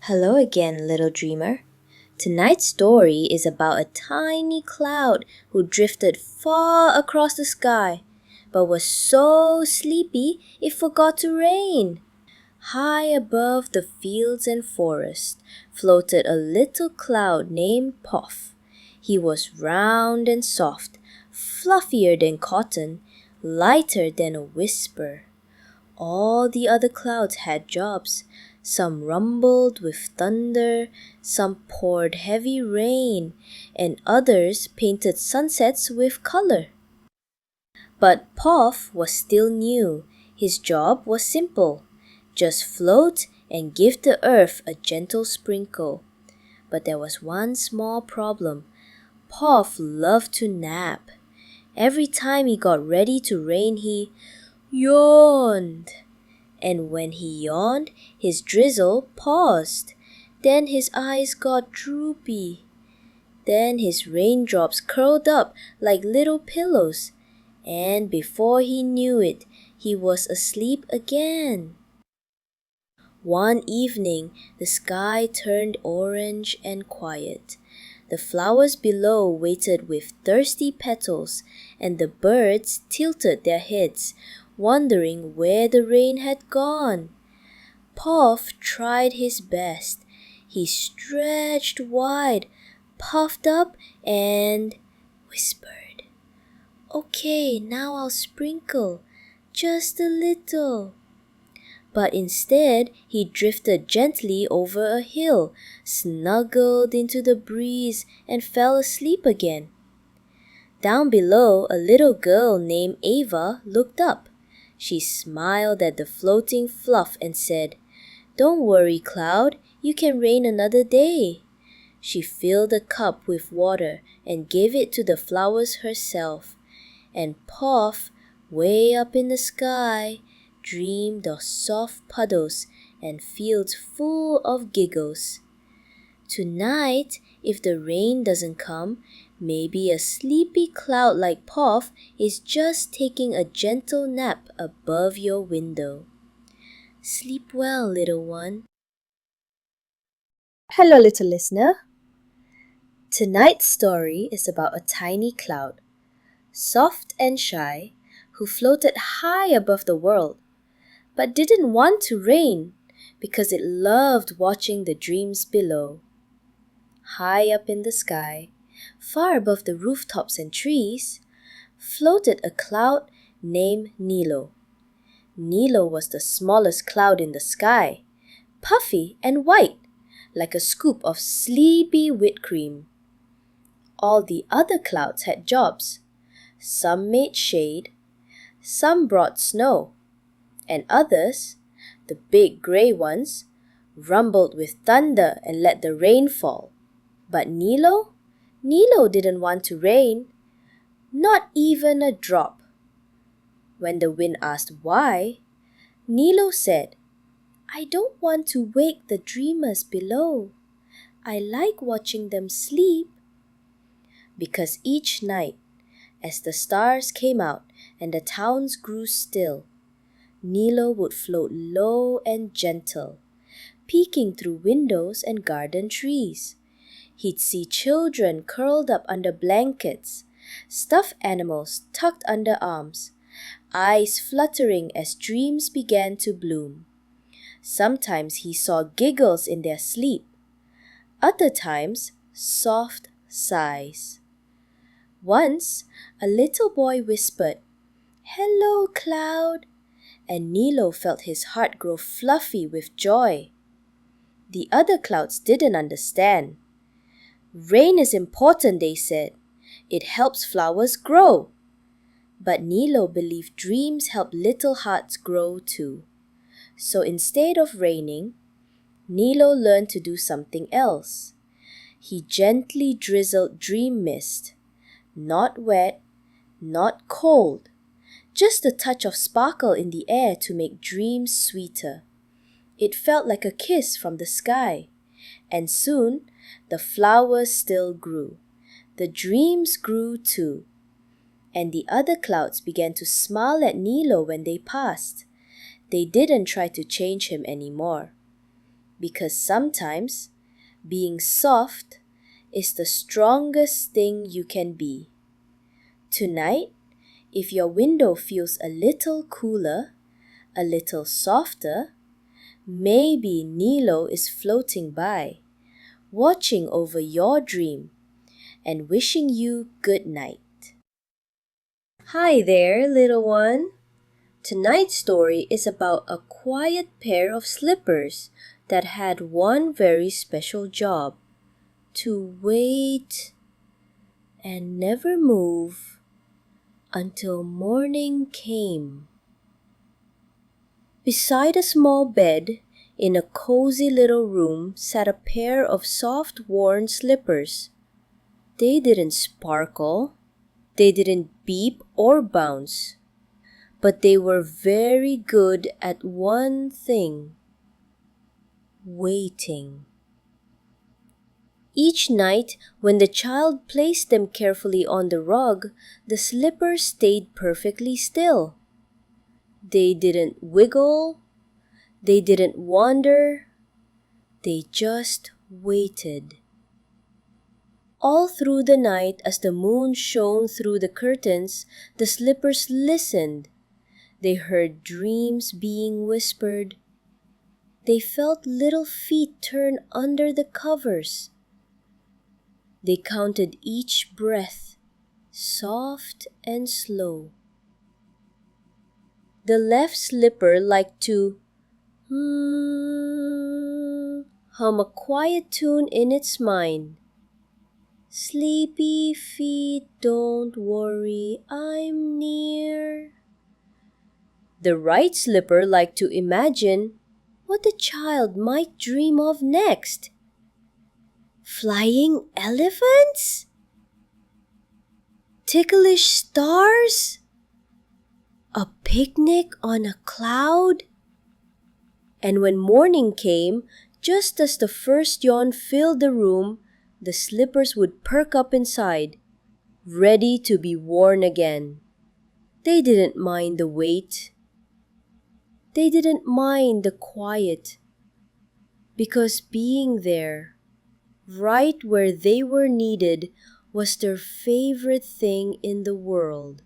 Hello again, little dreamer. Tonight's story is about a tiny cloud who drifted far across the sky, but was so sleepy it forgot to rain. High above the fields and forest floated a little cloud named Puff. He was round and soft, fluffier than cotton, lighter than a whisper. All the other clouds had jobs. Some rumbled with thunder, some poured heavy rain, and others painted sunsets with color. But Puff was still new. His job was simple. Just float and give the earth a gentle sprinkle. But there was one small problem. Puff loved to nap. Every time he got ready to rain, he yawned. And when he yawned, his drizzle paused. Then his eyes got droopy. Then his raindrops curled up like little pillows. And before he knew it, he was asleep again. One evening, the sky turned orange and quiet. The flowers below waited with thirsty petals, and the birds tilted their heads, wondering where the rain had gone. Puff tried his best. He stretched wide, puffed up, and whispered, "Okay, now I'll sprinkle, just a little." But instead, he drifted gently over a hill, snuggled into the breeze, and fell asleep again. Down below, a little girl named Ava looked up. She smiled at the floating fluff and said, "Don't worry, cloud, you can rain another day." She filled a cup with water and gave it to the flowers herself. And Puff, way up in the sky, dreamed of soft puddles and fields full of giggles. Tonight, if the rain doesn't come, maybe a sleepy cloud like Puff is just taking a gentle nap above your window. Sleep well, little one. Hello, little listener. Tonight's story is about a tiny cloud, soft and shy, who floated high above the world, but didn't want to rain because it loved watching the dreams below. High up in the sky, far above the rooftops and trees, floated a cloud named Nilo. Nilo was the smallest cloud in the sky, puffy and white, like a scoop of sleepy whipped cream. All the other clouds had jobs. Some made shade, some brought snow, and others, the big gray ones, rumbled with thunder and let the rain fall. But Nilo didn't want to rain, not even a drop. When the wind asked why, Nilo said, "I don't want to wake the dreamers below. I like watching them sleep." Because each night, as the stars came out and the towns grew still, Nilo would float low and gentle, peeking through windows and garden trees. He'd see children curled up under blankets, stuffed animals tucked under arms, eyes fluttering as dreams began to bloom. Sometimes he saw giggles in their sleep, other times soft sighs. Once, a little boy whispered, "Hello, cloud," and Nilo felt his heart grow fluffy with joy. The other clouds didn't understand. "Rain is important," they said. "It helps flowers grow." But Nilo believed dreams help little hearts grow too. So instead of raining, Nilo learned to do something else. He gently drizzled dream mist. Not wet, not cold, just a touch of sparkle in the air to make dreams sweeter. It felt like a kiss from the sky. And soon, the flowers still grew. The dreams grew too. And the other clouds began to smile at Nilo when they passed. They didn't try to change him anymore. because sometimes being soft is the strongest thing you can be. Tonight, if your window feels a little cooler, a little softer, maybe Nilo is floating by, watching over your dream and wishing you good night. Hi there, little one. Tonight's story is about a quiet pair of slippers that had one very special job: to wait and never move until morning came. Beside a small bed in a cozy little room sat a pair of soft worn slippers. They didn't sparkle, they didn't beep or bounce, but they were very good at one thing: waiting. Each night, when the child placed them carefully on the rug, the slippers stayed perfectly still. They didn't wiggle, they didn't wander, they just waited. All through the night, as the moon shone through the curtains, the slippers listened. They heard dreams being whispered. They felt little feet turn under the covers. They counted each breath, soft and slow. The left slipper liked to hum a quiet tune in its mind. Sleepy feet, don't worry, I'm near. The right slipper liked to imagine what the child might dream of next. Flying elephants? Ticklish stars? A picnic on a cloud? And when morning came, just as the first yawn filled the room, the slippers would perk up inside, ready to be worn again. They didn't mind the wait. They didn't mind the quiet, because being there, right where they were needed, was their favorite thing in the world.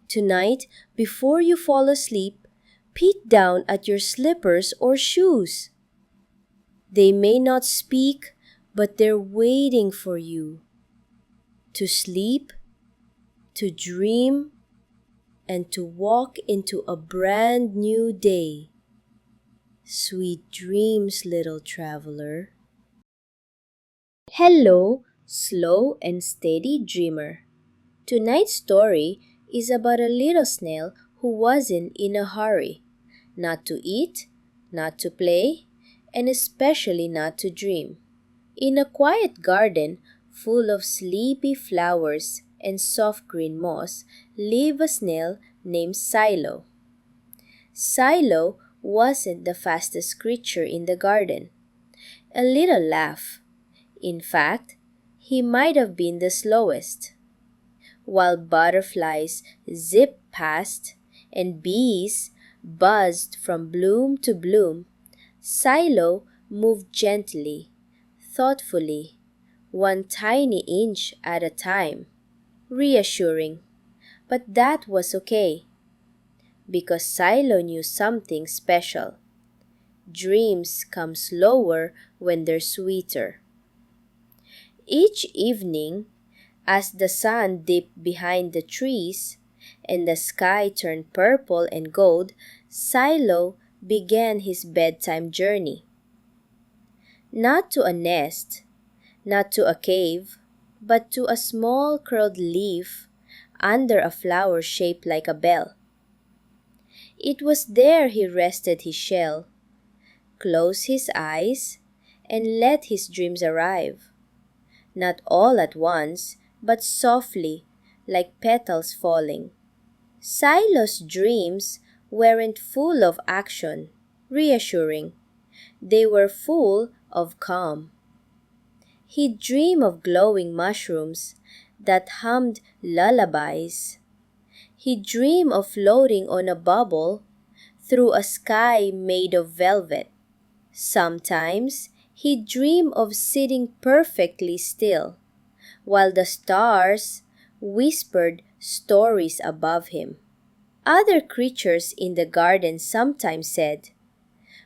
Tonight, before you fall asleep, peek down at your slippers or shoes. They may not speak, but they're waiting for you to sleep, to dream, and to walk into a brand new day. Sweet dreams, little traveler. Hello, slow and steady dreamer. Tonight's story is about a little snail who wasn't in a hurry, not to eat, not to play, and especially not to dream. In a quiet garden full of sleepy flowers and soft green moss lived a snail named Silo. Silo wasn't the fastest creature in the garden. A little laugh. In fact, he might have been the slowest. While butterflies zipped past and bees buzzed from bloom to bloom, Silo moved gently, thoughtfully, one tiny inch at a time. Reassuring, but that was okay, because Silo knew something special. Dreams come slower when they're sweeter. Each evening, as the sun dipped behind the trees and the sky turned purple and gold, Silo began his bedtime journey. Not to a nest, not to a cave, but to a small curled leaf under a flower shaped like a bell. It was there he rested his shell, closed his eyes, and let his dreams arrive. Not all at once, but softly, like petals falling. Silo's dreams weren't full of action, reassuring. They were full of calm. He'd dream of glowing mushrooms that hummed lullabies. He'd dream of floating on a bubble, through a sky made of velvet. Sometimes he'd dream of sitting perfectly still, while the stars whispered stories above him. Other creatures in the garden sometimes said,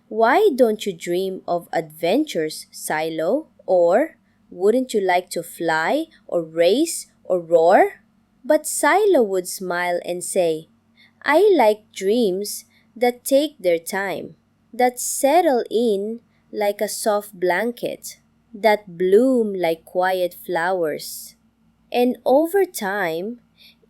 "Why don't you dream of adventures, Silo? Or wouldn't you like to fly or race or roar?" But Silo would smile and say, "I like dreams that take their time, that settle in like a soft blanket, that bloom like quiet flowers." And over time,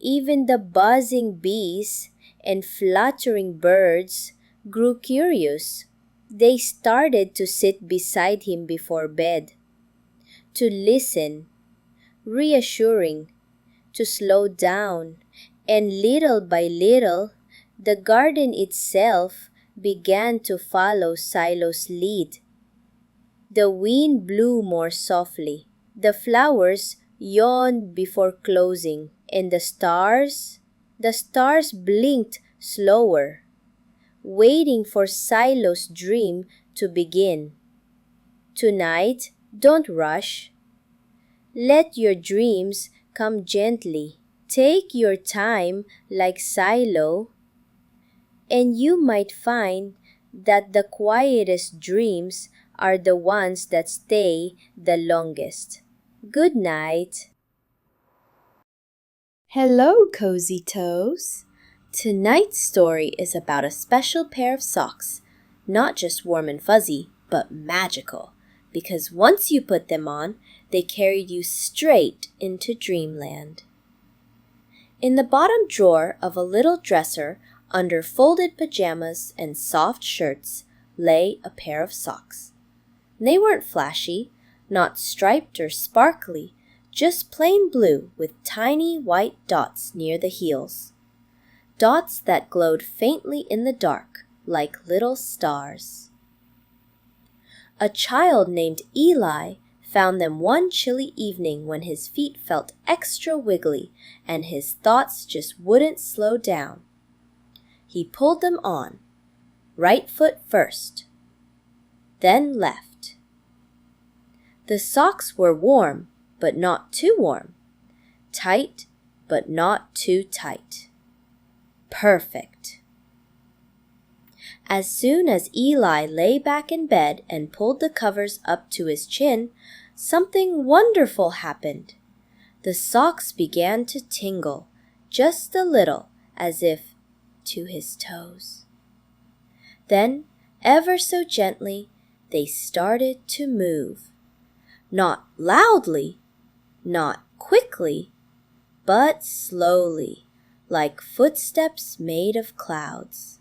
even the buzzing bees and fluttering birds grew curious. They started to sit beside him before bed, to listen, reassuring, to slow down, and little by little, the garden itself began to follow Silo's lead. The wind blew more softly, the flowers yawned before closing, and the stars blinked slower, waiting for Silo's dream to begin. Tonight, don't rush. Let your dreams come gently. Take your time like Silo, and you might find that the quietest dreams are the ones that stay the longest. Good night. Hello, Cozy Toes. Tonight's story is about a special pair of socks, not just warm and fuzzy, but magical, because once you put them on, they carried you straight into dreamland. In the bottom drawer of a little dresser, under folded pajamas and soft shirts, lay a pair of socks. They weren't flashy, not striped or sparkly, just plain blue with tiny white dots near the heels. Dots that glowed faintly in the dark, like little stars. A child named Eli found them one chilly evening when his feet felt extra wiggly and his thoughts just wouldn't slow down. He pulled them on, right foot first, then left. The socks were warm, but not too warm, tight, but not too tight. Perfect. As soon as Eli lay back in bed and pulled the covers up to his chin, something wonderful happened. The socks began to tingle, just a little, as if to his toes. Then, ever so gently, they started to move. Not loudly, not quickly, but slowly, like footsteps made of clouds.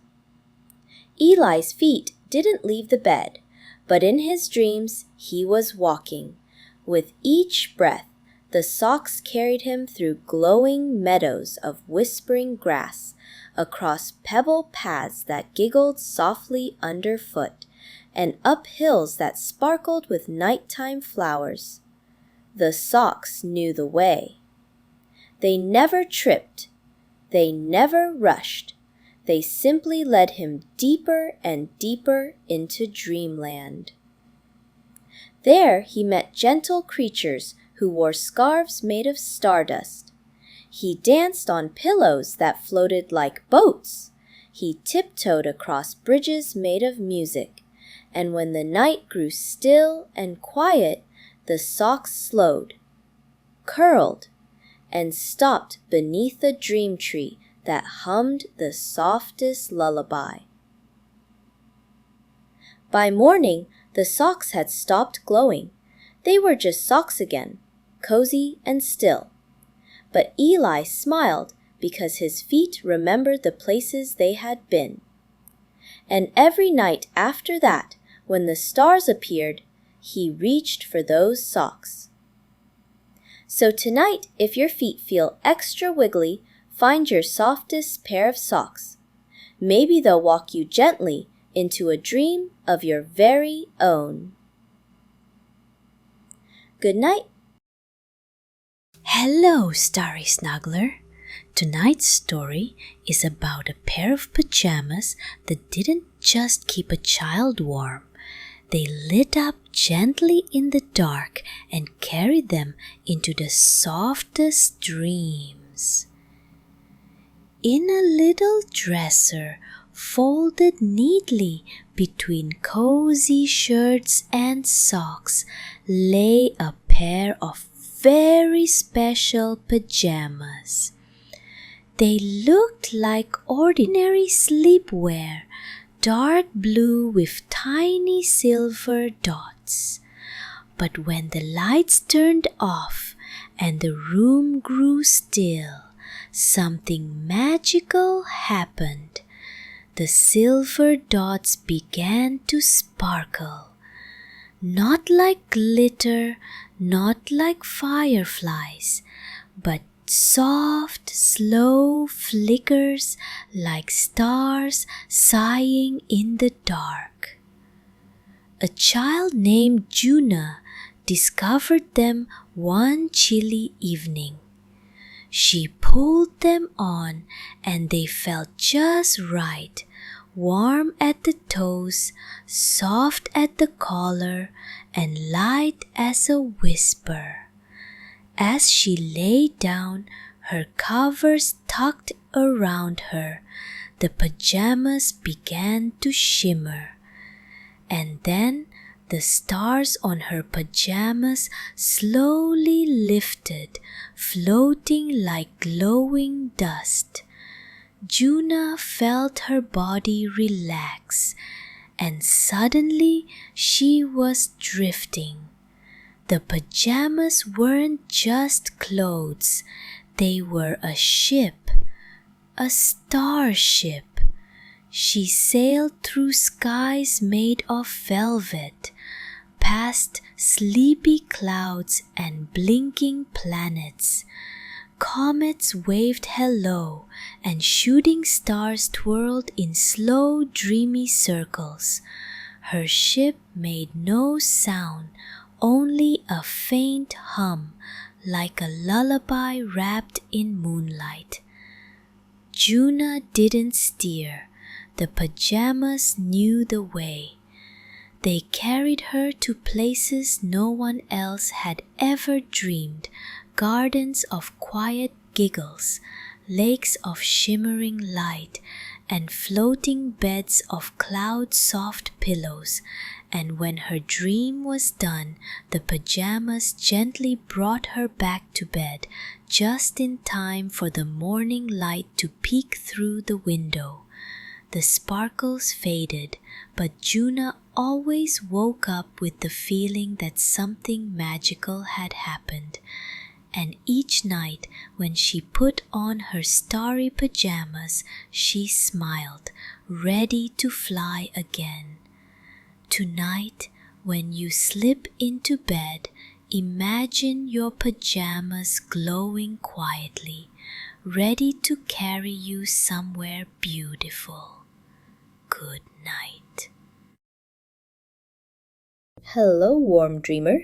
Eli's feet didn't leave the bed, but in his dreams he was walking. With each breath, the socks carried him through glowing meadows of whispering grass, across pebble paths that giggled softly underfoot, and up hills that sparkled with nighttime flowers. The socks knew the way. They never tripped. They never rushed. They simply led him deeper and deeper into dreamland. There he met gentle creatures who wore scarves made of stardust. He danced on pillows that floated like boats. He tiptoed across bridges made of music. And when the night grew still and quiet, the socks slowed, curled, and stopped beneath a dream tree that hummed the softest lullaby. By morning, the socks had stopped glowing. They were just socks again, cozy and still. But Eli smiled because his feet remembered the places they had been. And every night after that, when the stars appeared, he reached for those socks. So tonight, if your feet feel extra wiggly, find your softest pair of socks. Maybe they'll walk you gently into a dream of your very own. Good night. Hello, Starry Snuggler. Tonight's story is about a pair of pajamas that didn't just keep a child warm. They lit up gently in the dark and carried them into the softest dreams. In a little dresser, folded neatly between cozy shirts and socks, lay a pair of very special pajamas. They looked like ordinary sleepwear, dark blue with tiny silver dots. But when the lights turned off and the room grew still, something magical happened. The silver dots began to sparkle. Not like glitter, not like fireflies, but soft, slow flickers like stars sighing in the dark. A child named Juna discovered them one chilly evening. She pulled them on and they felt just right, warm at the toes, soft at the collar, and light as a whisper. As she lay down, her covers tucked around her, the pajamas began to shimmer. And then the stars on her pajamas slowly lifted, floating like glowing dust. Juna felt her body relax, and suddenly she was drifting. The pajamas weren't just clothes, they were a ship, a starship. She sailed through skies made of velvet, past sleepy clouds and blinking planets. Comets waved hello, and shooting stars twirled in slow, dreamy circles. Her ship made no sound, only a faint hum, like a lullaby wrapped in moonlight. Juna didn't steer. The pajamas knew the way. They carried her to places no one else had ever dreamed, gardens of quiet giggles, lakes of shimmering light, and floating beds of cloud-soft pillows. And when her dream was done, the pajamas gently brought her back to bed, just in time for the morning light to peek through the window. The sparkles faded, but Juna always woke up with the feeling that something magical had happened. And each night, when she put on her starry pajamas, she smiled, ready to fly again. Tonight, when you slip into bed, imagine your pajamas glowing quietly, ready to carry you somewhere beautiful. Good night. Hello, warm dreamer.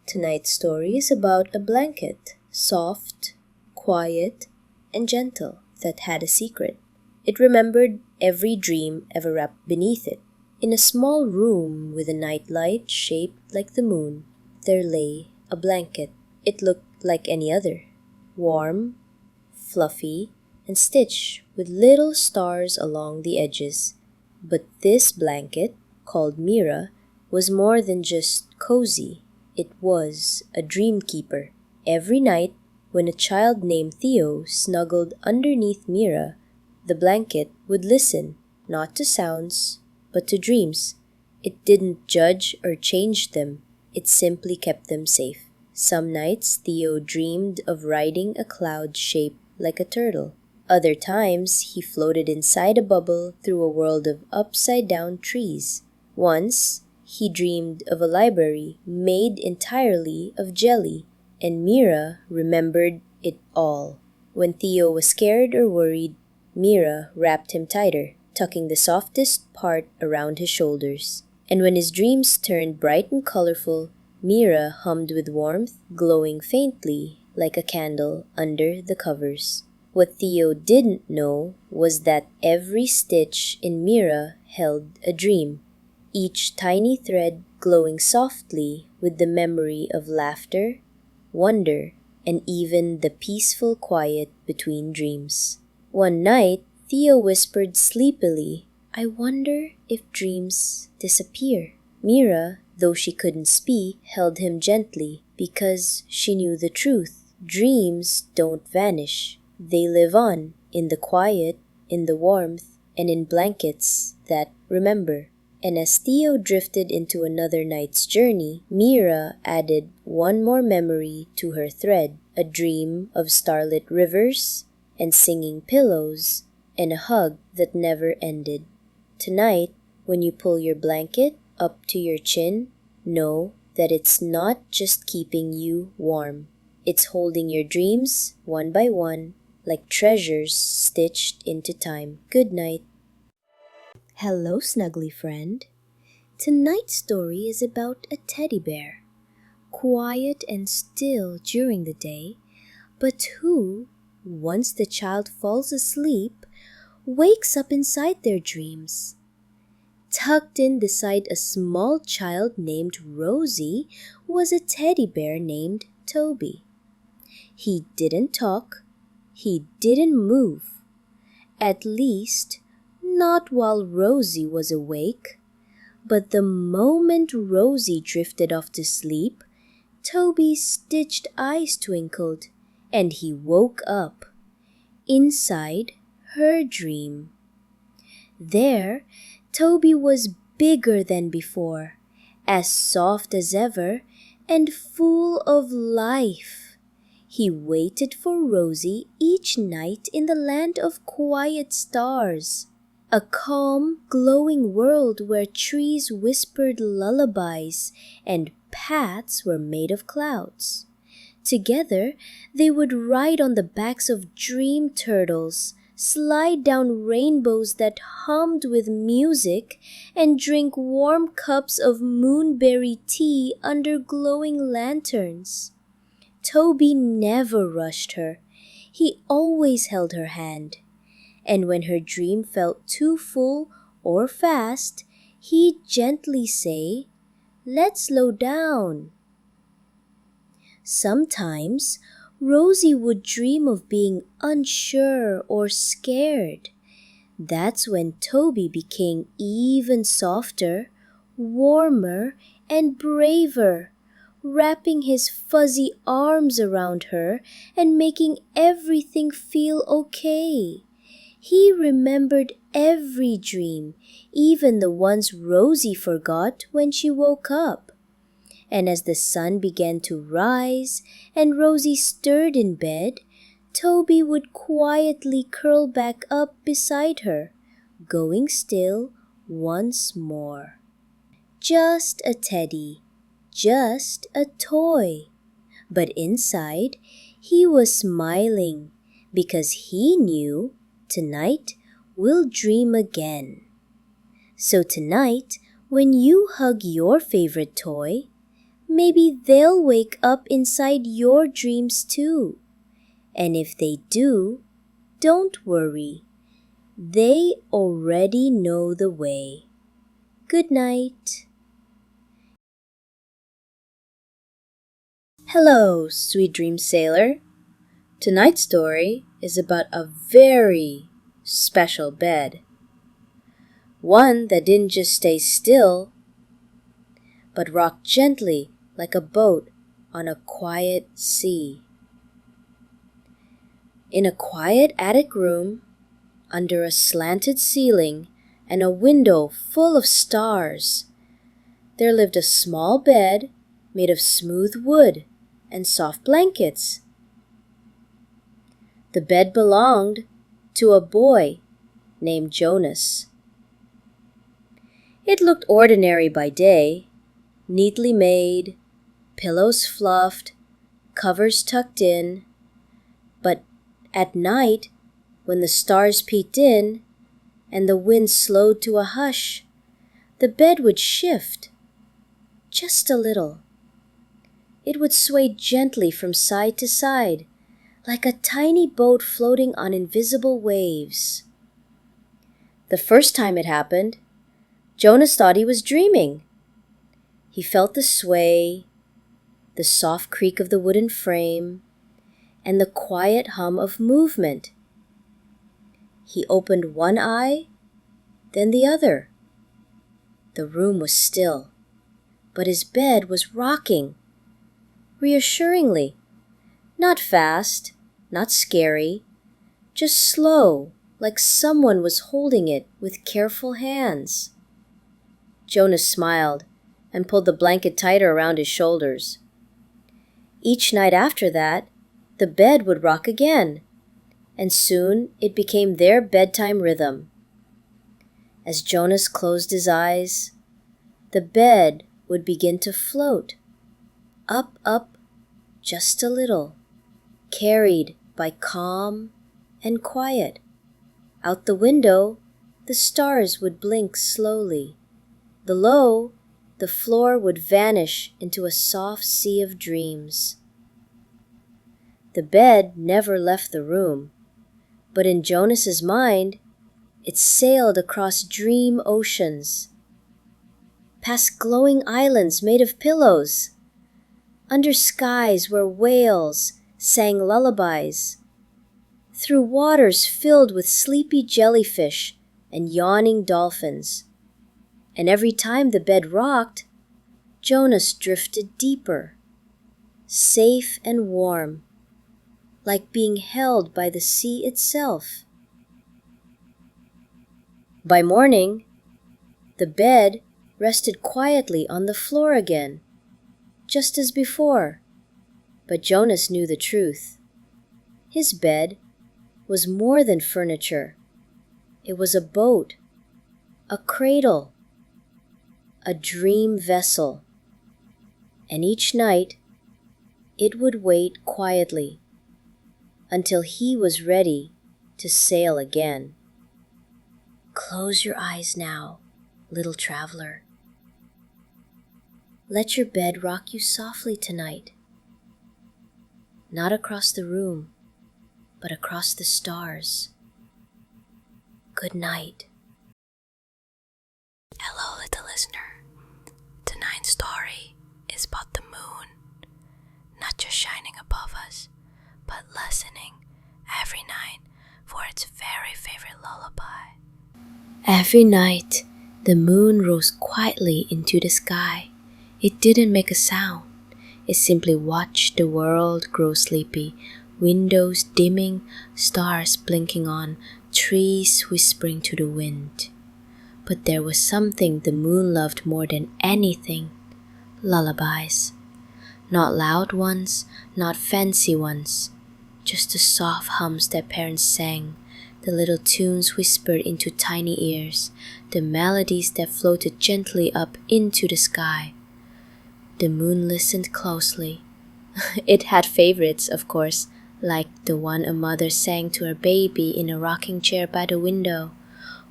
Tonight's story is about a blanket, soft, quiet, and gentle, that had a secret. It remembered every dream ever wrapped beneath it. In a small room with a nightlight shaped like the moon, there lay a blanket. It looked like any other, warm, fluffy, and stitched with little stars along the edges. But this blanket, called Mira, was more than just cozy. It was a dream keeper. Every night, when a child named Theo snuggled underneath Mira, the blanket would listen, not to sounds, but to dreams. It didn't judge or change them. It simply kept them safe. Some nights, Theo dreamed of riding a cloud shaped like a turtle. Other times, he floated inside a bubble through a world of upside-down trees. Once, he dreamed of a library made entirely of jelly, and Mira remembered it all. When Theo was scared or worried, Mira wrapped him tighter, tucking the softest part around his shoulders. And when his dreams turned bright and colorful, Mira hummed with warmth, glowing faintly like a candle under the covers. What Theo didn't know was that every stitch in Mira held a dream, each tiny thread glowing softly with the memory of laughter, wonder, and even the peaceful quiet between dreams. One night, Theo whispered sleepily, "I wonder if dreams disappear." Mira, though she couldn't speak, held him gently because she knew the truth. Dreams don't vanish. They live on in the quiet, in the warmth, and in blankets that remember. And as Theo drifted into another night's journey, Mira added one more memory to her thread, a dream of starlit rivers and singing pillows and a hug that never ended. Tonight, when you pull your blanket up to your chin, know that it's not just keeping you warm. It's holding your dreams one by one, like treasures stitched into time. Good night. Hello, snuggly friend. Tonight's story is about a teddy bear, quiet and still during the day, but who, once the child falls asleep, wakes up inside their dreams. Tucked in beside a small child named Rosie was a teddy bear named Toby. He didn't talk, he didn't move, at least not while Rosie was awake. But the moment Rosie drifted off to sleep, Toby's stitched eyes twinkled, and he woke up inside her dream. There, Toby was bigger than before, as soft as ever, and full of life. He waited for Rosie each night in the land of quiet stars, a calm, glowing world where trees whispered lullabies and paths were made of clouds. Together, they would ride on the backs of dream turtles, slide down rainbows that hummed with music, and drink warm cups of moonberry tea under glowing lanterns. Toby never rushed her. He always held her hand. And when her dream felt too full or fast, he'd gently say, "Let's slow down." Sometimes, Rosie would dream of being unsure or scared. That's when Toby became even softer, warmer, and braver, wrapping his fuzzy arms around her and making everything feel okay. He remembered every dream, even the ones Rosie forgot when she woke up. And as the sun began to rise and Rosie stirred in bed, Toby would quietly curl back up beside her, going still once more. Just a teddy, just a toy. But inside, he was smiling because he knew tonight we'll dream again. So tonight, when you hug your favorite toy, maybe they'll wake up inside your dreams too. And if they do, don't worry. They already know the way. Good night. Hello, sweet dream sailor. Tonight's story is about a very special bed. One that didn't just stay still, but rocked gently like a boat on a quiet sea. In a quiet attic room, under a slanted ceiling and a window full of stars, there lived a small bed made of smooth wood and soft blankets. The bed belonged to a boy named Jonas. It looked ordinary by day, neatly made, pillows fluffed, covers tucked in, but at night, when the stars peeked in and the wind slowed to a hush, the bed would shift just a little. It would sway gently from side to side, like a tiny boat floating on invisible waves. The first time it happened, Jonas thought he was dreaming. He felt the sway, the soft creak of the wooden frame, and the quiet hum of movement. He opened one eye, then the other. The room was still, but his bed was rocking, reassuringly. Not fast, not scary, just slow, like someone was holding it with careful hands. Jonas smiled and pulled the blanket tighter around his shoulders. Each night after that, the bed would rock again, and soon it became their bedtime rhythm. As Jonas closed his eyes, the bed would begin to float, up, up, just a little, carried by calm and quiet. Out the window, the stars would blink slowly. Below, the floor would vanish into a soft sea of dreams. The bed never left the room, but in Jonas's mind, it sailed across dream oceans, past glowing islands made of pillows, under skies where whales sang lullabies, through waters filled with sleepy jellyfish and yawning dolphins. And every time the bed rocked, Jonas drifted deeper, safe and warm, like being held by the sea itself. By morning, the bed rested quietly on the floor again, just as before. But Jonas knew the truth. His bed was more than furniture. It was a boat, a cradle, a dream vessel. And each night, it would wait quietly until he was ready to sail again. Close your eyes now, little traveler. Let your bed rock you softly tonight. Not across the room, but across the stars. Good night. Hello, little listener. Tonight's story is about the moon, not just shining above us, but listening every night for its very favorite lullaby. Every night, the moon rose quietly into the sky. It didn't make a sound. It simply watched the world grow sleepy, windows dimming, stars blinking on, trees whispering to the wind. But there was something the moon loved more than anything: lullabies. Not loud ones, not fancy ones, just the soft hums that parents sang, the little tunes whispered into tiny ears, the melodies that floated gently up into the sky. The moon listened closely. It had favorites, of course, like the one a mother sang to her baby in a rocking chair by the window,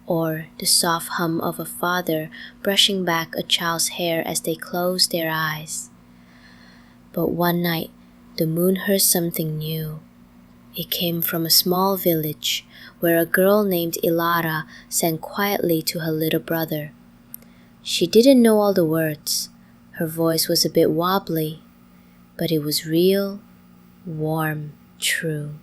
or the soft hum of a father brushing back a child's hair as they closed their eyes. But one night, the moon heard something new. It came from a small village where a girl named Ilara sang quietly to her little brother. She didn't know all the words. Her voice was a bit wobbly, but it was real, warm, true.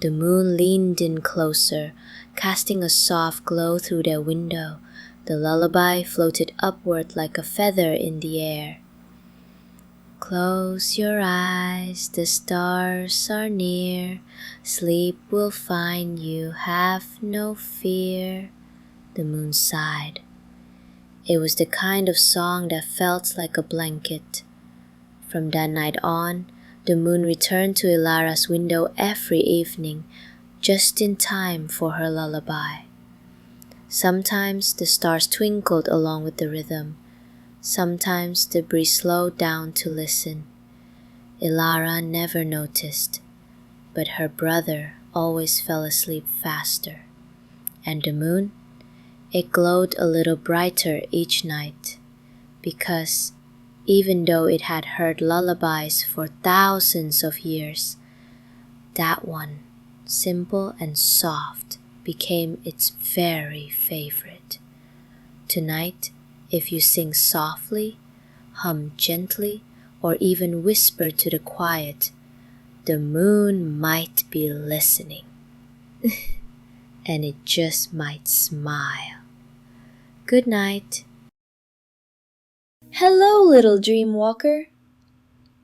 The moon leaned in closer, casting a soft glow through their window. The lullaby floated upward like a feather in the air. Close your eyes, the stars are near. Sleep will find you, have no fear. The moon sighed. It was the kind of song that felt like a blanket. From that night on, the moon returned to Ilara's window every evening, just in time for her lullaby. Sometimes the stars twinkled along with the rhythm. Sometimes the breeze slowed down to listen. Ilara never noticed, but her brother always fell asleep faster. And the moon? It glowed a little brighter each night, because even though it had heard lullabies for thousands of years, That one, simple and soft, became its very favorite. Tonight, if you sing softly, hum gently, or even whisper to the quiet, the moon might be listening. And it just might smile. Good night. Hello, little dream walker.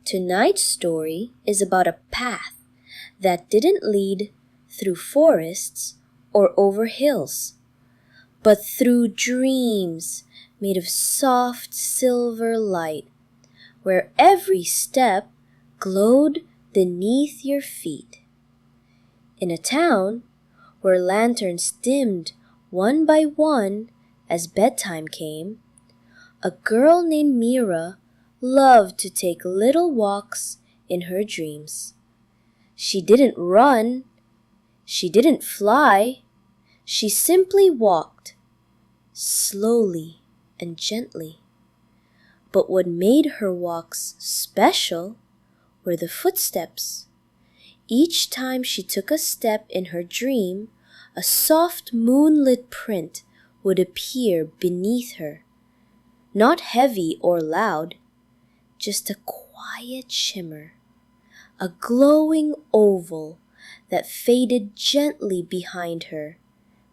Tonight's story is about a path that didn't lead through forests or over hills, but through dreams made of soft silver light, where every step glowed beneath your feet. In a town where lanterns dimmed one by one as bedtime came, a girl named Mira loved to take little walks in her dreams. She didn't run, she didn't fly, she simply walked, slowly and gently. But what made her walks special were the footsteps. Each time she took a step in her dream, a soft moonlit print would appear beneath her. Not heavy or loud, just a quiet shimmer, a glowing oval that faded gently behind her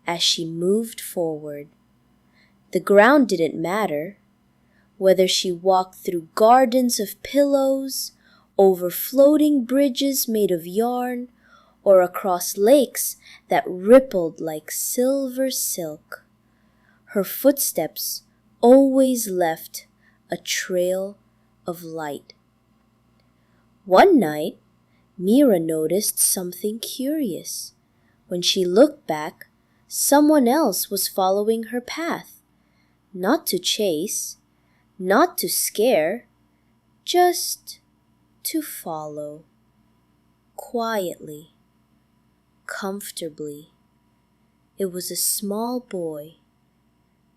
as she moved forward. The ground didn't matter, whether she walked through gardens of pillows, over floating bridges made of yarn, or across lakes that rippled like silver silk. Her footsteps always left a trail of light. One night, Mira noticed something curious. When she looked back, someone else was following her path. Not to chase, not to scare, just to follow. Quietly, comfortably. It was a small boy,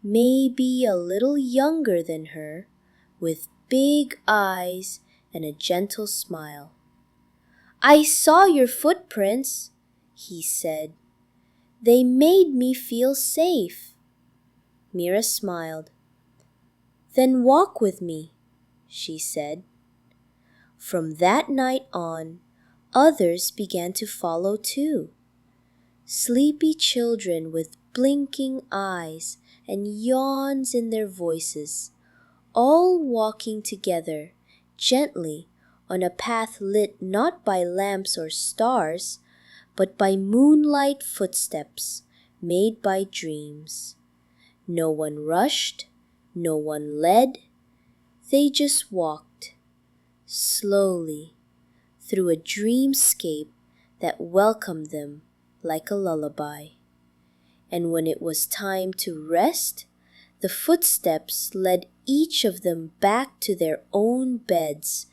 maybe a little younger than her, with big eyes and a gentle smile. "I saw your footprints," he said. "They made me feel safe." Mira smiled. "Then walk with me," she said. From that night on, others began to follow too. Sleepy children with blinking eyes and yawns in their voices, all walking together gently on a path lit not by lamps or stars, but by moonlight footsteps made by dreams. No one rushed, no one led, they just walked, slowly, through a dreamscape that welcomed them like a lullaby. And when it was time to rest, the footsteps led each of them back to their own beds,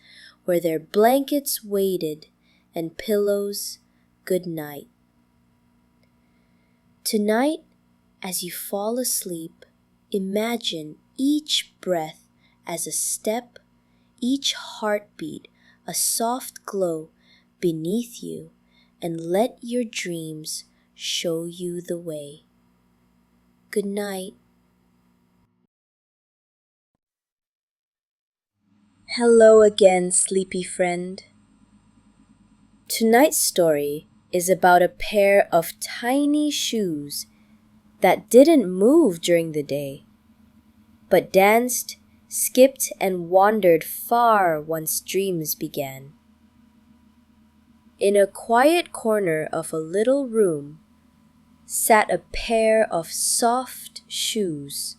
where their blankets waited and pillows good night. Tonight, as you fall asleep, imagine each breath as a step, each heartbeat a soft glow beneath you, and let your dreams show you the way. Good night. Hello again, sleepy friend. Tonight's story is about a pair of tiny shoes that didn't move during the day, but danced, skipped, and wandered far once dreams began. In a quiet corner of a little room sat a pair of soft shoes.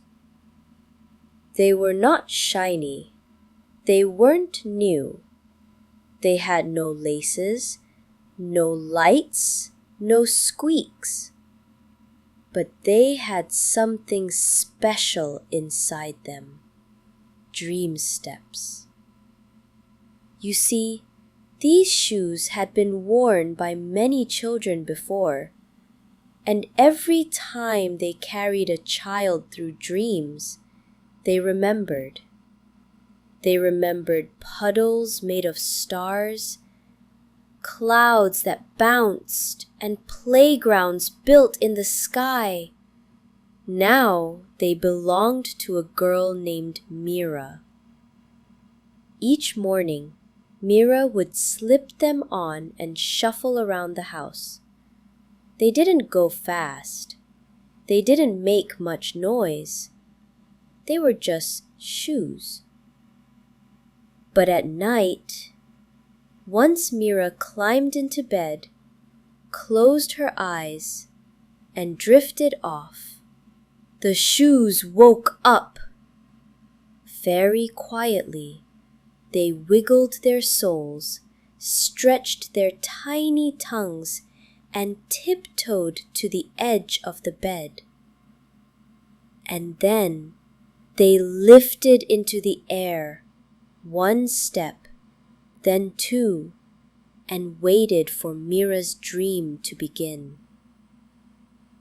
They were not shiny. They weren't new. They had no laces, no lights, no squeaks. But they had something special inside them. Dream steps. You see, these shoes had been worn by many children before, and every time they carried a child through dreams, they remembered. They remembered puddles made of stars, clouds that bounced, and playgrounds built in the sky. Now they belonged to a girl named Mira. Each morning, Mira would slip them on and shuffle around the house. They didn't go fast. They didn't make much noise. They were just shoes. But at night, once Mira climbed into bed, closed her eyes, and drifted off, the shoes woke up. Very quietly, they wiggled their soles, stretched their tiny tongues, and tiptoed to the edge of the bed. And then they lifted into the air, one step, then two, and waited for Mira's dream to begin.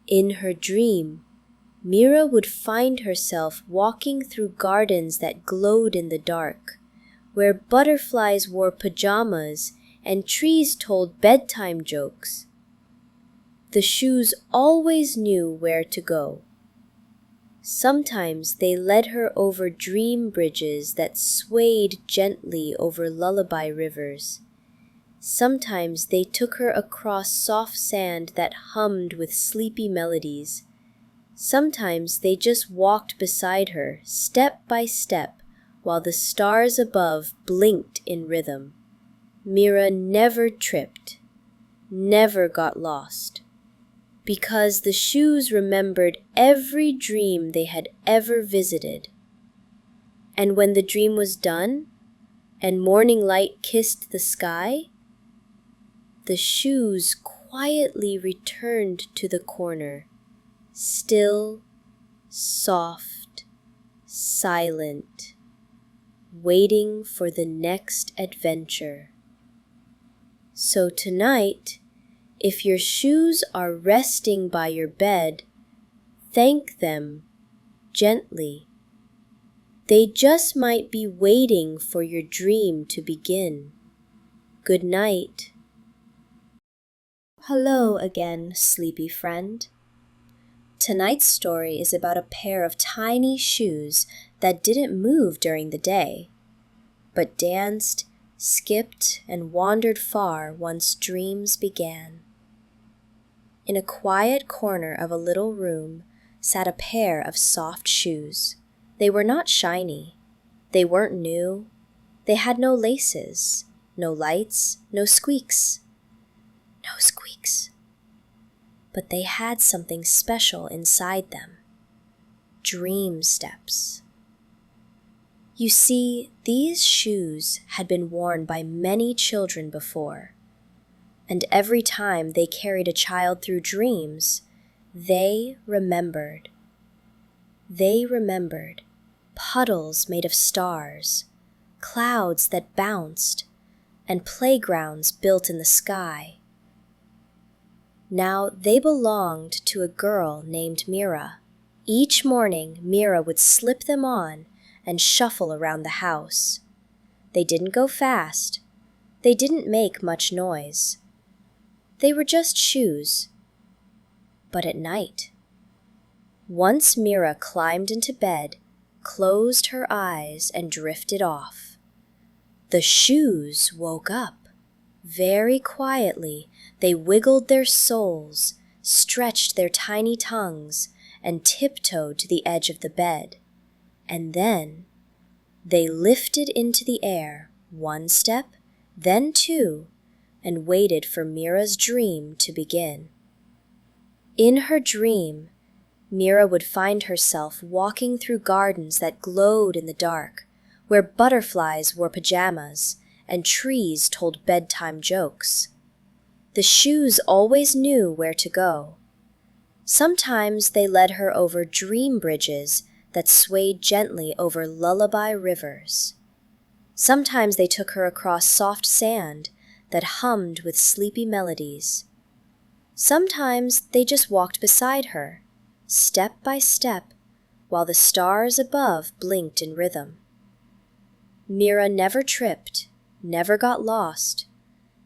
In her dream, Mira would find herself walking through gardens that glowed in the dark, where butterflies wore pajamas and trees told bedtime jokes. The shoes always knew where to go. Sometimes they led her over dream bridges that swayed gently over lullaby rivers. Sometimes they took her across soft sand that hummed with sleepy melodies. Sometimes they just walked beside her, step by step, while the stars above blinked in rhythm. Mira never tripped, never got lost, because the shoes remembered every dream they had ever visited. And when the dream was done, and morning light kissed the sky, the shoes quietly returned to the corner, still, soft, silent, waiting for the next adventure. So tonight, if your shoes are resting by your bed, thank them gently. They just might be waiting for your dream to begin. Good night. Hello again, sleepy friend. Tonight's story is about a pair of tiny shoes that didn't move during the day, but danced, skipped, and wandered far once dreams began. In a quiet corner of a little room sat a pair of soft shoes. They were not shiny. They weren't new. They had no laces, no lights, no squeaks. No squeaks. But they had something special inside them. Dream steps. You see, these shoes had been worn by many children before, and every time they carried a child through dreams, they remembered. They remembered puddles made of stars, clouds that bounced, and playgrounds built in the sky. Now they belonged to a girl named Mira. Each morning, Mira would slip them on and shuffle around the house. They didn't go fast. They didn't make much noise. They were just shoes. But at night, once Mira climbed into bed, closed her eyes, and drifted off, the shoes woke up. Very quietly, they wiggled their soles, stretched their tiny tongues, and tiptoed to the edge of the bed. And then they lifted into the air, one step, then two, and waited for Mira's dream to begin. In her dream, Mira would find herself walking through gardens that glowed in the dark, where butterflies wore pajamas and trees told bedtime jokes. The shoes always knew where to go. Sometimes they led her over dream bridges that swayed gently over lullaby rivers. Sometimes they took her across soft sand that hummed with sleepy melodies. Sometimes they just walked beside her, step by step, while the stars above blinked in rhythm. Mira never tripped, never got lost,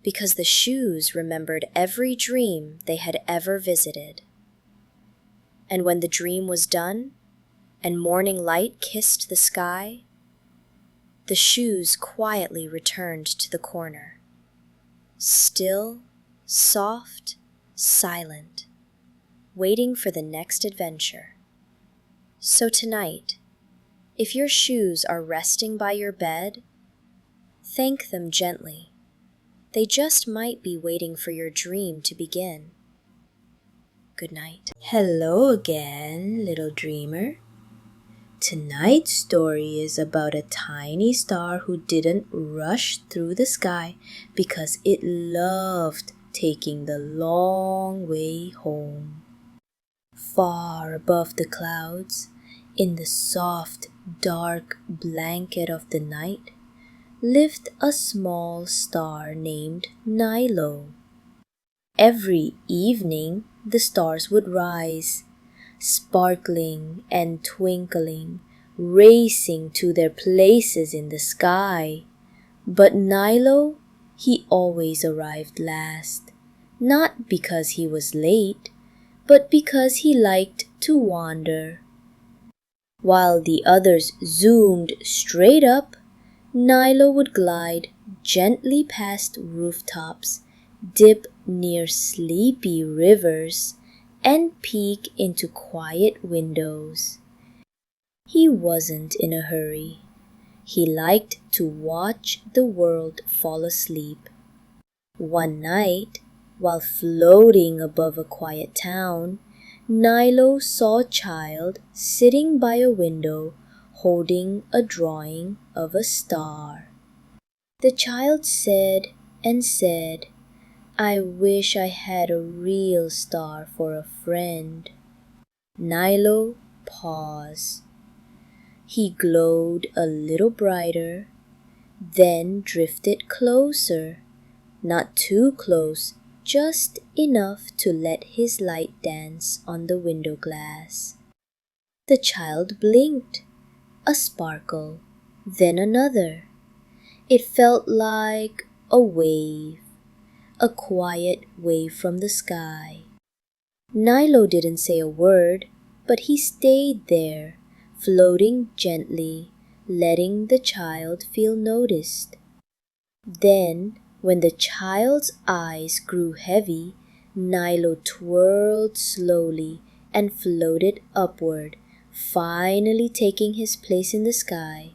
because the shoes remembered every dream they had ever visited. And when the dream was done, and morning light kissed the sky, the shoes quietly returned to the corner, still, soft, silent, waiting for the next adventure. So tonight, if your shoes are resting by your bed, thank them gently. They just might be waiting for your dream to begin. Good night. Hello again, little dreamer. Tonight's story is about a tiny star who didn't rush through the sky because it loved taking the long way home. Far above the clouds, in the soft, dark blanket of the night, lived a small star named Nilo. Every evening, the stars would rise, sparkling and twinkling, racing to their places in the sky. But Nilo, he always arrived last, not because he was late, but because he liked to wander. While the others zoomed straight up, Nilo would glide gently past rooftops, dip near sleepy rivers, and peek into quiet windows. He wasn't in a hurry. He liked to watch the world fall asleep. One night, while floating above a quiet town, Nilo saw a child sitting by a window holding a drawing of a star. The child said and said, "I wish I had a real star for a friend." Nilo paused. He glowed a little brighter, then drifted closer, not too close, just enough to let his light dance on the window glass. The child blinked, a sparkle, then another. It felt like a wave, a quiet wave from the sky. Nilo didn't say a word, but he stayed there, floating gently, letting the child feel noticed. Then, when the child's eyes grew heavy, Nilo twirled slowly and floated upward, finally taking his place in the sky.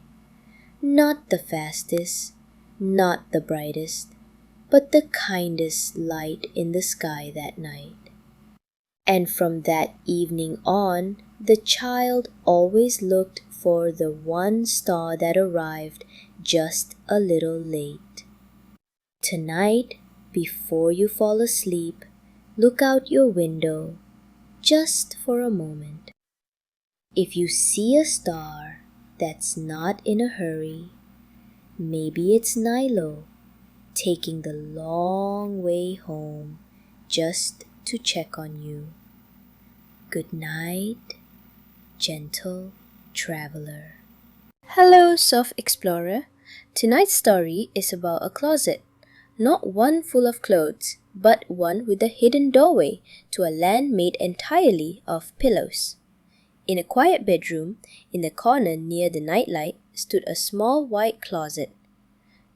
Not the fastest, not the brightest, but the kindest light in the sky that night. And from that evening on, the child always looked for the one star that arrived just a little late. Tonight, before you fall asleep, look out your window, just for a moment. If you see a star that's not in a hurry, maybe it's Nilo, taking the long way home just to check on you. Good night, gentle traveler. Hello, soft explorer. Tonight's story is about a closet. Not one full of clothes, but one with a hidden doorway to a land made entirely of pillows. In a quiet bedroom, in the corner near the nightlight, stood a small white closet.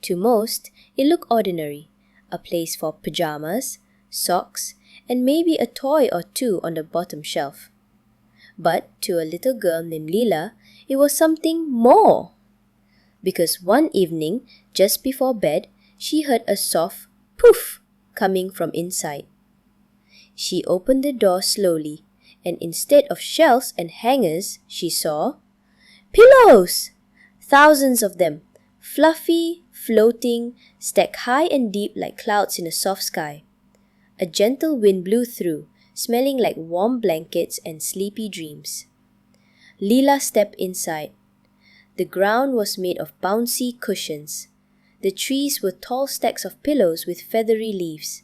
To most, it looked ordinary, a place for pajamas, socks, and maybe a toy or two on the bottom shelf. But to a little girl named Lila, it was something more. Because one evening, just before bed, she heard a soft poof coming from inside. She opened the door slowly, and instead of shelves and hangers, she saw pillows! Thousands of them, fluffy, floating, stacked high and deep like clouds in a soft sky. A gentle wind blew through, smelling like warm blankets and sleepy dreams. Lila stepped inside. The ground was made of bouncy cushions. The trees were tall stacks of pillows with feathery leaves.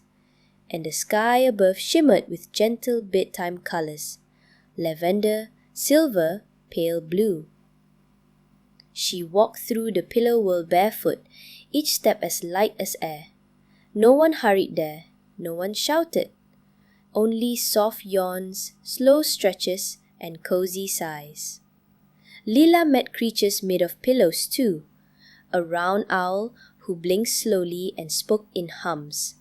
And the sky above shimmered with gentle bedtime colors: lavender, silver, pale blue. She walked through the pillow world barefoot, each step as light as air. No one hurried there, no one shouted. Only soft yawns, slow stretches, and cozy sighs. Leela met creatures made of pillows too. A round owl who blinked slowly and spoke in hums.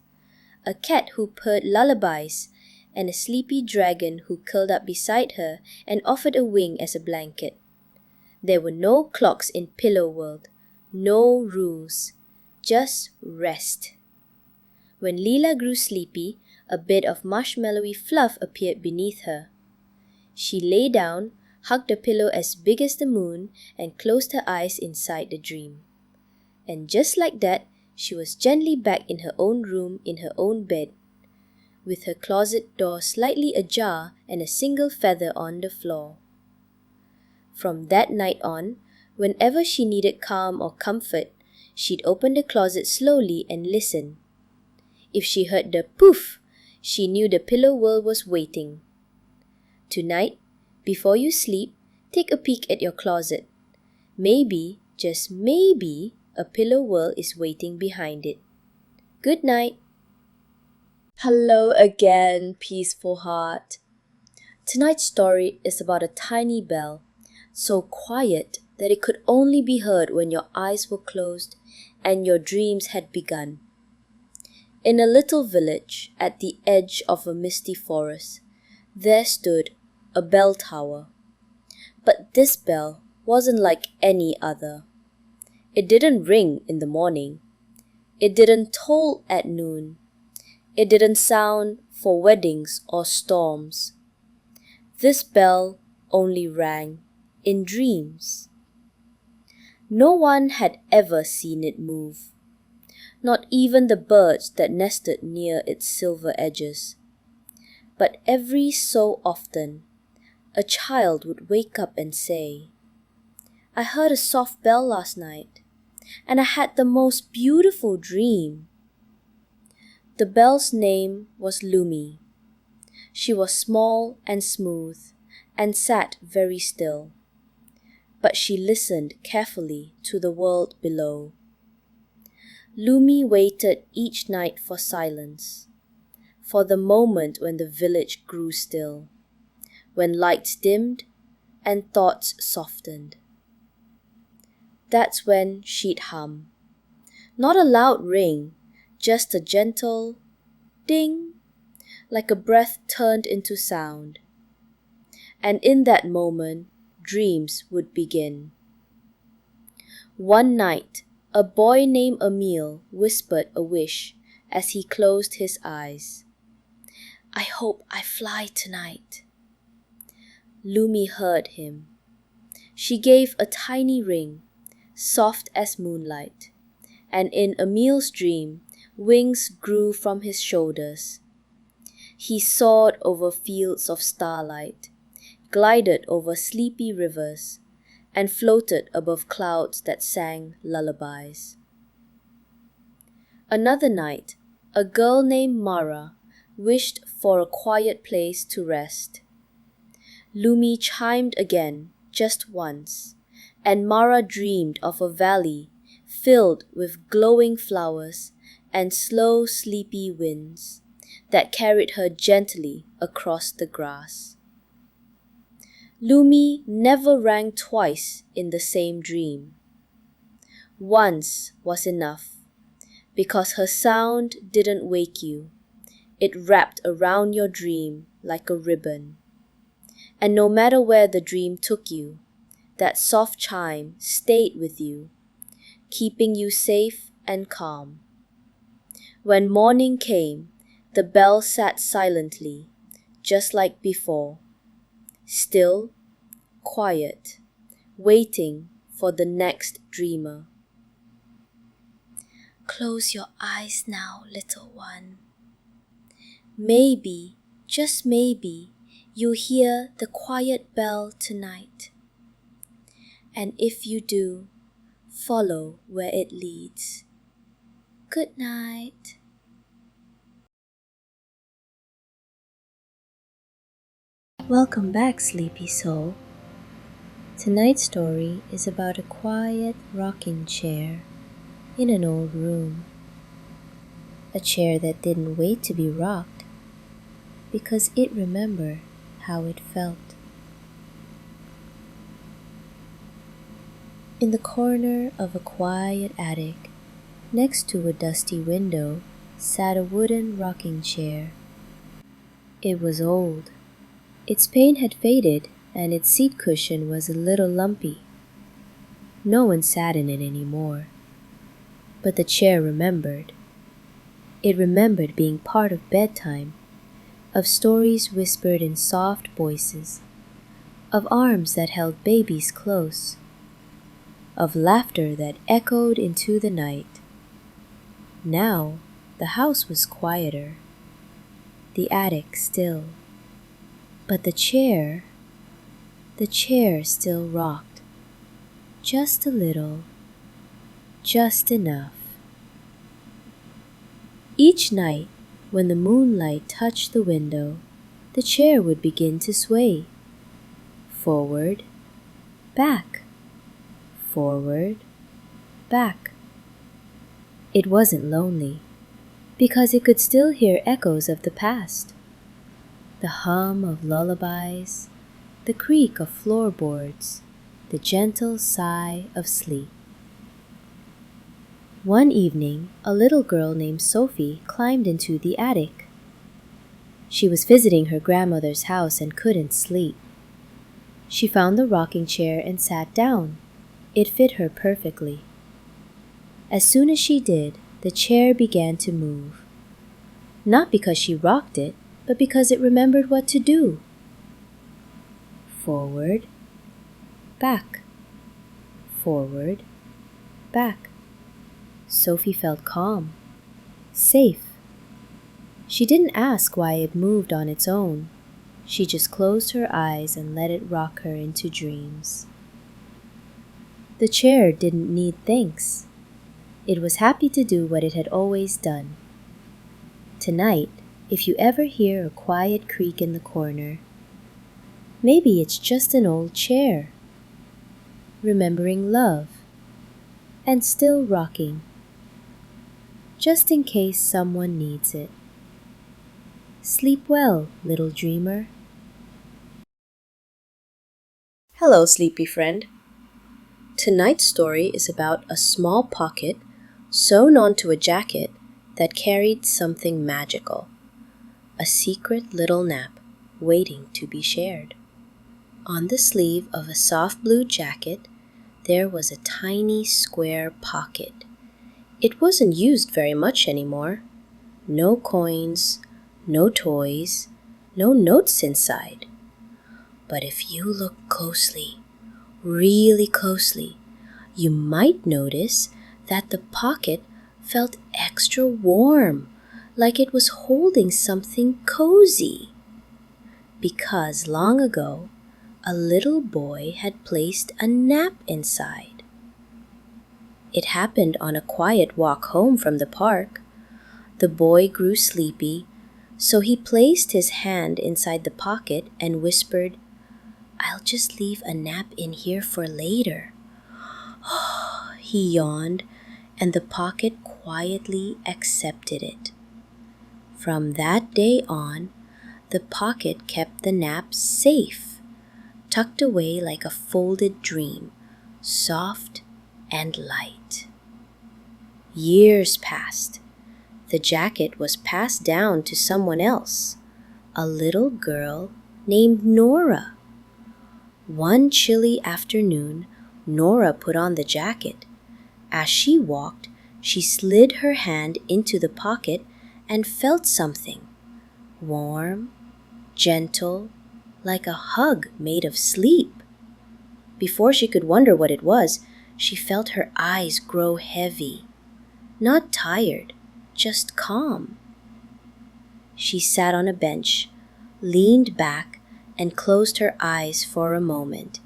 A cat who purred lullabies, and a sleepy dragon who curled up beside her and offered a wing as a blanket. There were no clocks in Pillow World, no rules, just rest. When Leela grew sleepy, a bit of marshmallowy fluff appeared beneath her. She lay down, hugged a pillow as big as the moon, and closed her eyes inside the dream. And just like that, she was gently back in her own room in her own bed, with her closet door slightly ajar and a single feather on the floor. From that night on, whenever she needed calm or comfort, she'd open the closet slowly and listen. If she heard the poof, she knew the pillow world was waiting. Tonight, before you sleep, take a peek at your closet. Maybe, just maybe, a pillow world is waiting behind it. Good night. Hello again, peaceful heart. Tonight's story is about a tiny bell, so quiet that it could only be heard when your eyes were closed and your dreams had begun. In a little village at the edge of a misty forest, there stood a bell tower. But this bell wasn't like any other. It didn't ring in the morning. It didn't toll at noon. It didn't sound for weddings or storms. This bell only rang in dreams. No one had ever seen it move, not even the birds that nested near its silver edges. But every so often, a child would wake up and say, "I heard a soft bell last night, and I had the most beautiful dream." The bell's name was Lumi. She was small and smooth, and sat very still. But she listened carefully to the world below. Lumi waited each night for silence, for the moment when the village grew still, when lights dimmed and thoughts softened. That's when she'd hum. Not a loud ring, just a gentle ding, like a breath turned into sound. And in that moment, dreams would begin. One night, a boy named Emil whispered a wish as he closed his eyes. "I hope I fly tonight." Lumi heard him. She gave a tiny ring, soft as moonlight, and in Emil's dream, wings grew from his shoulders. He soared over fields of starlight, glided over sleepy rivers, and floated above clouds that sang lullabies. Another night, a girl named Mara wished for a quiet place to rest. Lumi chimed again, just once, and Mara dreamed of a valley filled with glowing flowers and slow, sleepy winds that carried her gently across the grass. Lumi never rang twice in the same dream. Once was enough, because her sound didn't wake you. It wrapped around your dream like a ribbon. And no matter where the dream took you, that soft chime stayed with you, keeping you safe and calm. When morning came, the bell sat silently, just like before, still, quiet, waiting for the next dreamer. Close your eyes now, little one. Maybe, just maybe, you'll hear the quiet bell tonight. And if you do, follow where it leads. Good night. Welcome back, sleepy soul. Tonight's story is about a quiet rocking chair in an old room. a chair that didn't wait to be rocked because it remembered how it felt. In the corner of a quiet attic, next to a dusty window, sat a wooden rocking chair. It was old. Its paint had faded and its seat cushion was a little lumpy. No one sat in it anymore. But the chair remembered. It remembered being part of bedtime, of stories whispered in soft voices, of arms that held babies close, of laughter that echoed into the night. Now the house was quieter, the attic still, but the chair still rocked, just a little, just enough. Each night, when the moonlight touched the window, the chair would begin to sway. Forward, back, forward, back. It wasn't lonely, because it could still hear echoes of the past. The hum of lullabies, the creak of floorboards, the gentle sigh of sleep. One evening, a little girl named Sophie climbed into the attic. She was visiting her grandmother's house and couldn't sleep. She found the rocking chair and sat down. It fit her perfectly. As soon as she did, the chair began to move. Not because she rocked it, but because it remembered what to do. Forward, back, forward, back. Sophie felt calm, safe. She didn't ask why it moved on its own. She just closed her eyes and let it rock her into dreams. The chair didn't need thanks. It was happy to do what it had always done. Tonight, if you ever hear a quiet creak in the corner, maybe it's just an old chair, remembering love, and still rocking, just in case someone needs it. Sleep well, little dreamer. Hello, sleepy friend. Tonight's story is about a small pocket sewn onto a jacket that carried something magical, a secret little nap waiting to be shared. On the sleeve of a soft blue jacket, there was a tiny square pocket. It wasn't used very much anymore. No coins, no toys, no notes inside. But if you look closely, really closely, you might notice that the pocket felt extra warm, like it was holding something cozy. Because long ago, a little boy had placed a nap inside. It happened on a quiet walk home from the park. The boy grew sleepy, so he placed his hand inside the pocket and whispered, "I'll just leave a nap in here for later." He yawned, and the pocket quietly accepted it. From that day on, the pocket kept the nap safe, tucked away like a folded dream, soft and light. Years passed. The jacket was passed down to someone else, a little girl named Nora. One chilly afternoon, Nora put on the jacket. As she walked, she slid her hand into the pocket and felt something, warm, gentle, like a hug made of sleep. Before she could wonder what it was, she felt her eyes grow heavy. Not tired, just calm. She sat on a bench, leaned back, and closed her eyes for a moment.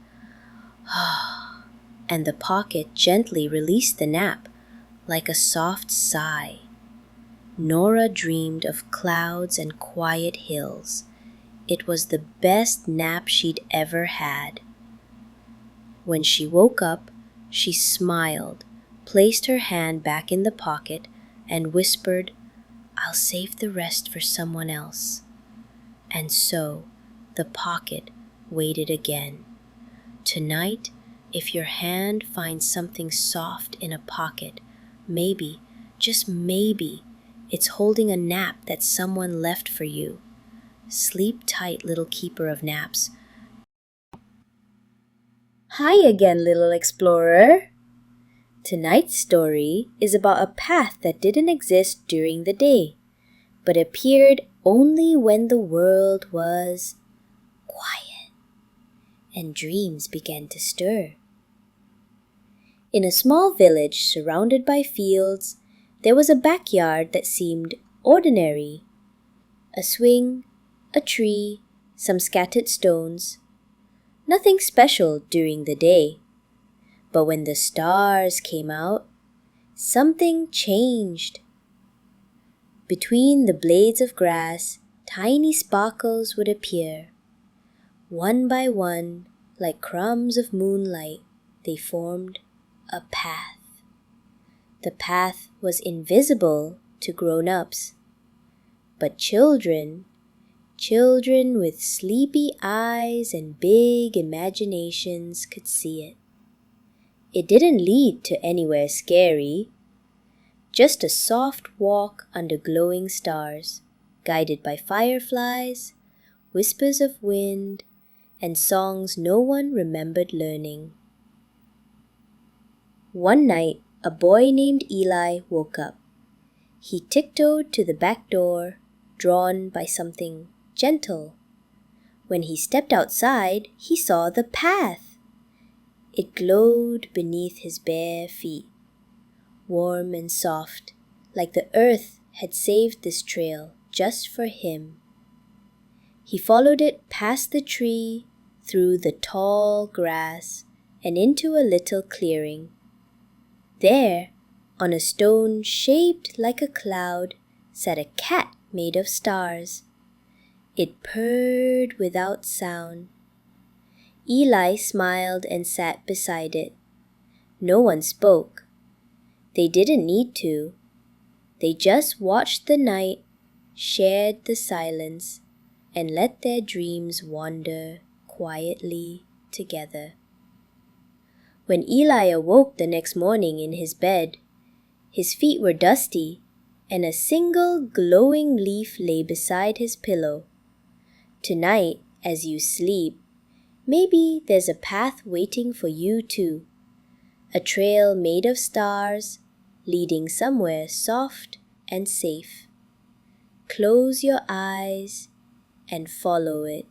And the pocket gently released the nap, like a soft sigh. Nora dreamed of clouds and quiet hills. It was the best nap she'd ever had. When she woke up, she smiled, placed her hand back in the pocket, and whispered, I'll save the rest for someone else. And so the pocket waited again. Tonight, if your hand finds something soft in a pocket, maybe, just maybe, it's holding a nap that someone left for you. Sleep tight, little keeper of naps. Hi again, little explorer. Tonight's story is about a path that didn't exist during the day, but appeared only when the world was quiet and dreams began to stir. In a small village surrounded by fields, there was a backyard that seemed ordinary. A swing, a tree, some scattered stones. Nothing special during the day. But when the stars came out, something changed. Between the blades of grass, tiny sparkles would appear. One by one, like crumbs of moonlight, they formed a path. The path was invisible to grown-ups, but children with sleepy eyes and big imaginations could see it. It didn't lead to anywhere scary, just a soft walk under glowing stars, guided by fireflies, whispers of wind, and songs no one remembered learning. One night, a boy named Eli woke up. He tiptoed to the back door, drawn by something gentle. When he stepped outside, he saw the path. It glowed beneath his bare feet, warm and soft, like the earth had saved this trail just for him. He followed it past the tree, through the tall grass, and into a little clearing. There, on a stone shaped like a cloud, sat a cat made of stars. It purred without sound. Eli smiled and sat beside it. No one spoke. They didn't need to. They just watched the night, shared the silence, and let their dreams wander quietly together. When Eli awoke the next morning in his bed, his feet were dusty, and a single glowing leaf lay beside his pillow. Tonight, as you sleep, maybe there's a path waiting for you too. A trail made of stars, leading somewhere soft and safe. Close your eyes and follow it.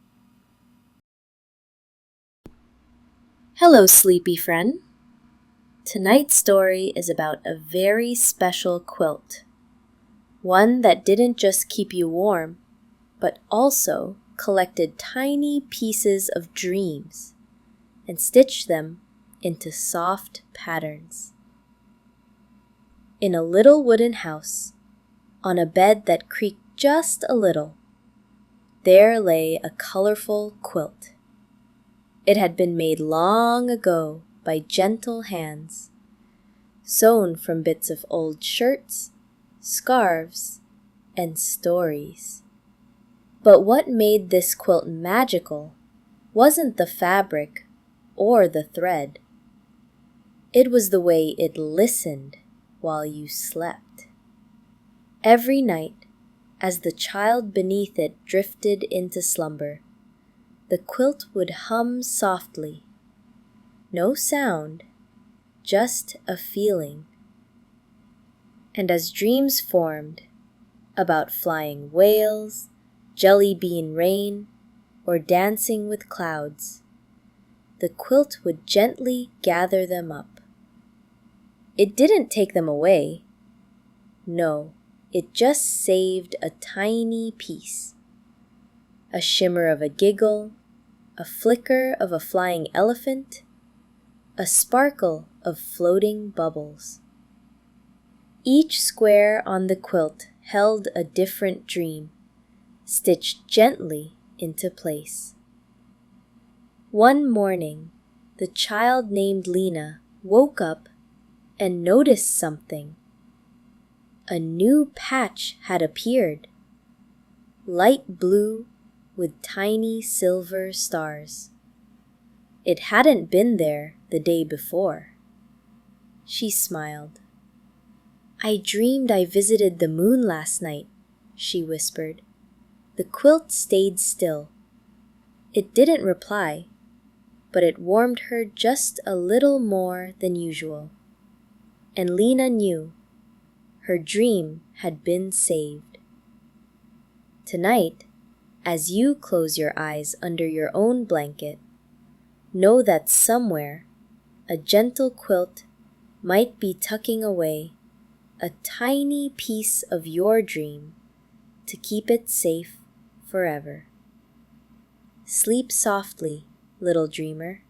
Hello, sleepy friend. Tonight's story is about a very special quilt. One that didn't just keep you warm, but also collected tiny pieces of dreams and stitched them into soft patterns. In a little wooden house, on a bed that creaked just a little, there lay a colorful quilt. It had been made long ago by gentle hands, sewn from bits of old shirts, scarves, and stories. But what made this quilt magical wasn't the fabric or the thread. It was the way it listened while you slept. Every night, as the child beneath it drifted into slumber, the quilt would hum softly. No sound, just a feeling. And as dreams formed about flying whales, jelly bean rain, or dancing with clouds, the quilt would gently gather them up. It didn't take them away. No, it just saved a tiny piece. A shimmer of a giggle, a flicker of a flying elephant, a sparkle of floating bubbles. Each square on the quilt held a different dream, stitched gently into place. One morning, the child named Lena woke up and noticed something. A new patch had appeared, light blue with tiny silver stars. It hadn't been there the day before. She smiled. "I dreamed I visited the moon last night," she whispered. The quilt stayed still. It didn't reply, but it warmed her just a little more than usual. And Lena knew her dream had been saved. Tonight, as you close your eyes under your own blanket, know that somewhere a gentle quilt might be tucking away a tiny piece of your dream to keep it safe forever. Sleep softly, little dreamer.